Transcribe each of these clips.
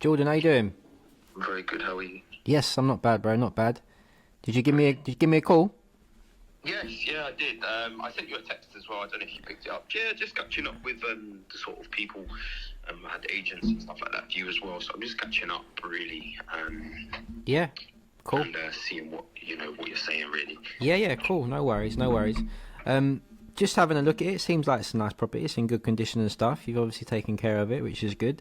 Jordan, how you doing? Very good. How are you? Yes, I'm not bad, bro. Not bad. Did you give me a call? Yes, yeah, I did. I sent you a text as well. I don't know if you picked it up. Yeah, just catching up with the sort of people. I had agents and stuff like that for you as well. So I'm just catching up, really, Yeah. Cool. and seeing what you're saying, really. Yeah, cool. No worries, no worries. Just having a look at it. Seems like it's a nice property. It's in good condition and stuff. You've obviously taken care of it, which is good.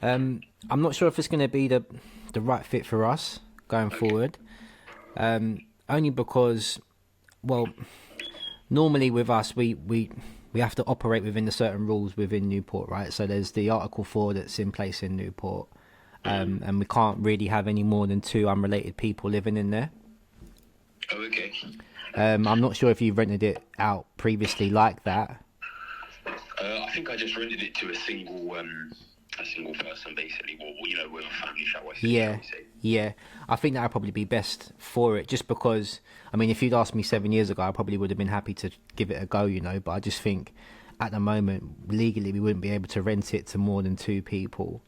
I'm not sure if it's going to be the right fit for us going forward. Only because, well, normally with us, we have to operate within the certain rules within Newport, right? So there's the Article 4 that's in place in Newport, and we can't really have any more than 2 unrelated people living in there. Oh, okay. I'm not sure if you rented it out previously like that. I think I just rented it to a single person, basically. Well, with a family, shall I say? Yeah. I think that would probably be best for it, just because, I mean, if you'd asked me 7 years ago, I probably would have been happy to give it a go, but I just think at the moment, legally, we wouldn't be able to rent it to more than 2 people.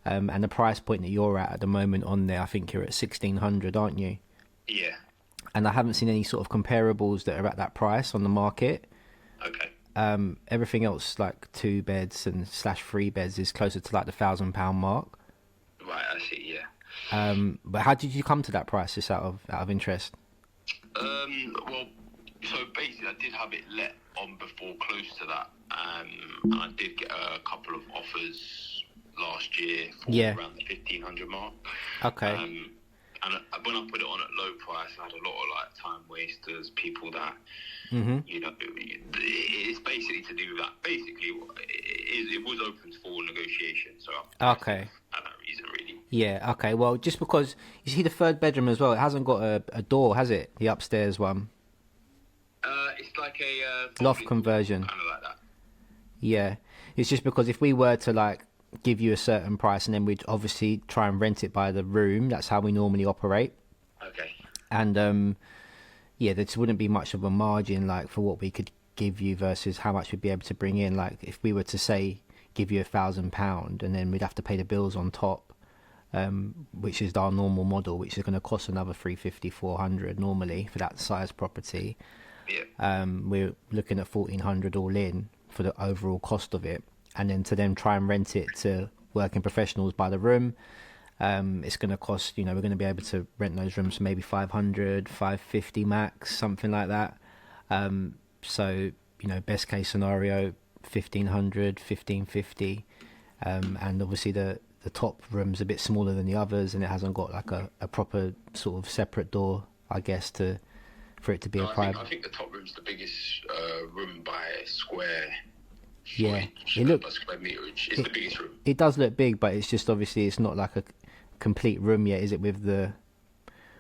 And the price point that you're at the moment on there, I think you're at 1,600, aren't you? Yeah. And I haven't seen any sort of comparables that are at that price on the market. Okay. Everything else, like 2 beds and /3 beds, is closer to like the £1,000 mark. Right, I see. Yeah. But how did you come to that price, just out of interest? Well, so basically, I did have it let on before, close to that, and I did get a couple of offers last year for around the 1,500 mark. Okay. And when I put it on at low price, I had a lot of time wasters, people that, it's basically to do with that. Basically, it was open for negotiation, so okay. For that reason, really. Yeah. Okay. Well, just because you see the 3rd bedroom as well, it hasn't got a door, has it? The upstairs one. It's like a loft conversion. Kind of like that. Yeah. It's just because if we were to give you a certain price and then we'd obviously try and rent it by the room, that's how we normally operate. Okay. And there just wouldn't be much of a margin for what we could give you versus how much we'd be able to bring in. Like if we were to say give you £1,000 and then we'd have to pay the bills on top, which is our normal model, which is going to cost another 350, 400 normally for that size property. Yeah. We're looking at 1,400 all in for the overall cost of it. And then to then try and rent it to working professionals by the room, it's going to cost, we're going to be able to rent those rooms for maybe 500, 550 max, something like that. So, best case scenario, 1,500, 1,550. And obviously the top room's a bit smaller than the others, and it hasn't got a proper sort of separate door, I guess, for it to be a private. I think the top room's the biggest room by square. Yeah, Square meterage. It's the biggest room. It does look big, but it's just obviously it's not like a complete room yet, is it? With the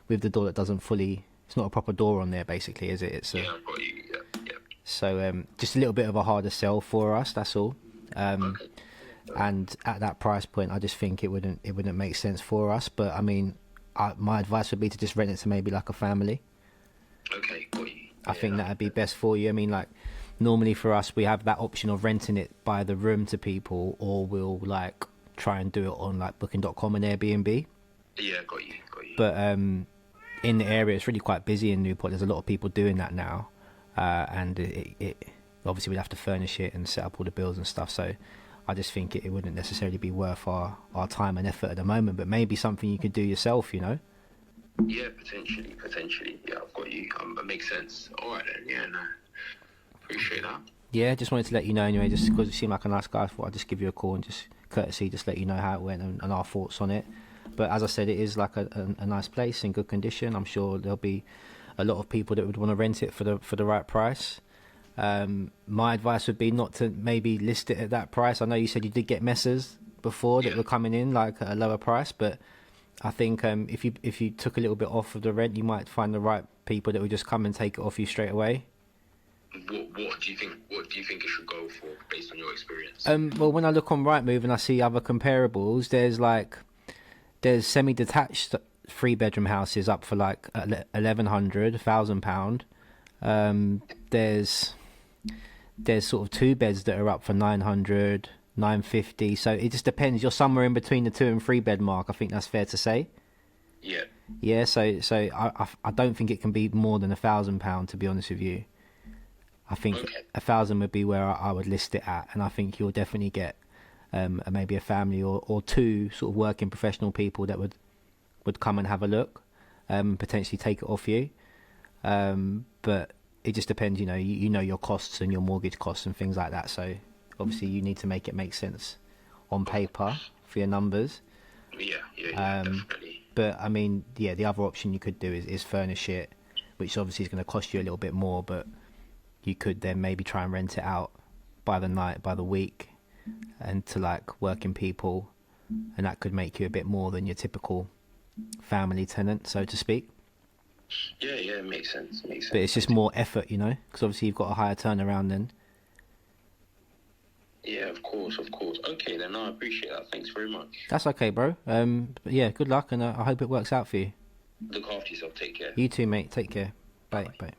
door that doesn't fully, it's not a proper door on there, basically, is it? It's I've got you. Yeah. So just a little bit of a harder sell for us. That's all. Okay. And at that price point, I just think it wouldn't make sense for us. But I mean, my advice would be to just rent it to maybe like a family. Okay, got you. I think that'd be best for you. I mean, normally for us, we have that option of renting it by the room to people, or we'll try and do it on Booking.com and Airbnb. Yeah, got you. But in the area, it's really quite busy in Newport. There's a lot of people doing that now, and it obviously we'd have to furnish it and set up all the bills and stuff. So I just think it wouldn't necessarily be worth our time and effort at the moment. But maybe something you could do yourself, Yeah, potentially. Yeah, I've got you. That makes sense. All right then. Yeah, no. Appreciate that. Yeah, just wanted to let you know anyway, just because you seem like a nice guy. I thought I'd just give you a call and just courtesy, just let you know how it went and our thoughts on it. But as I said, it is a nice place in good condition. I'm sure there'll be a lot of people that would want to rent it for the right price. My advice would be not to maybe list it at that price. I know you said you did get messers before that were coming in at a lower price, but I think if you took a little bit off of the rent, you might find the right people that would just come and take it off you straight away. What do you think? What do you think it should go for, based on your experience? Well, when I look on Rightmove and I see other comparables, there's semi-detached 3-bedroom houses up for £1,100, £1,000. There's sort of 2 beds that are up for 900, 950. So it just depends. You're somewhere in between the 2 and 3 bed mark. I think that's fair to say. Yeah. Yeah. So I don't think it can be more than £1,000, to be honest with you. I think 1,000 would be where I would list it at, and I think you'll definitely get maybe a family or 2 sort of working professional people that would come and have a look, potentially take it off you. But it just depends, you know your costs and your mortgage costs and things like that. So obviously you need to make it make sense on paper for your numbers. Yeah, definitely. But I mean, the other option you could do is furnish it, which obviously is going to cost you a little bit more, but you could then maybe try and rent it out by the night, by the week, and to like working people, and that could make you a bit more than your typical family tenant, so to speak. Yeah, it makes sense. But it's just more effort, because obviously you've got a higher turnaround then. Yeah, of course. Okay, then I appreciate that. Thanks very much. That's okay, bro. But yeah, good luck, and I hope it works out for you. Look after yourself. Take care. You too, mate. Take care. Bye. Bye.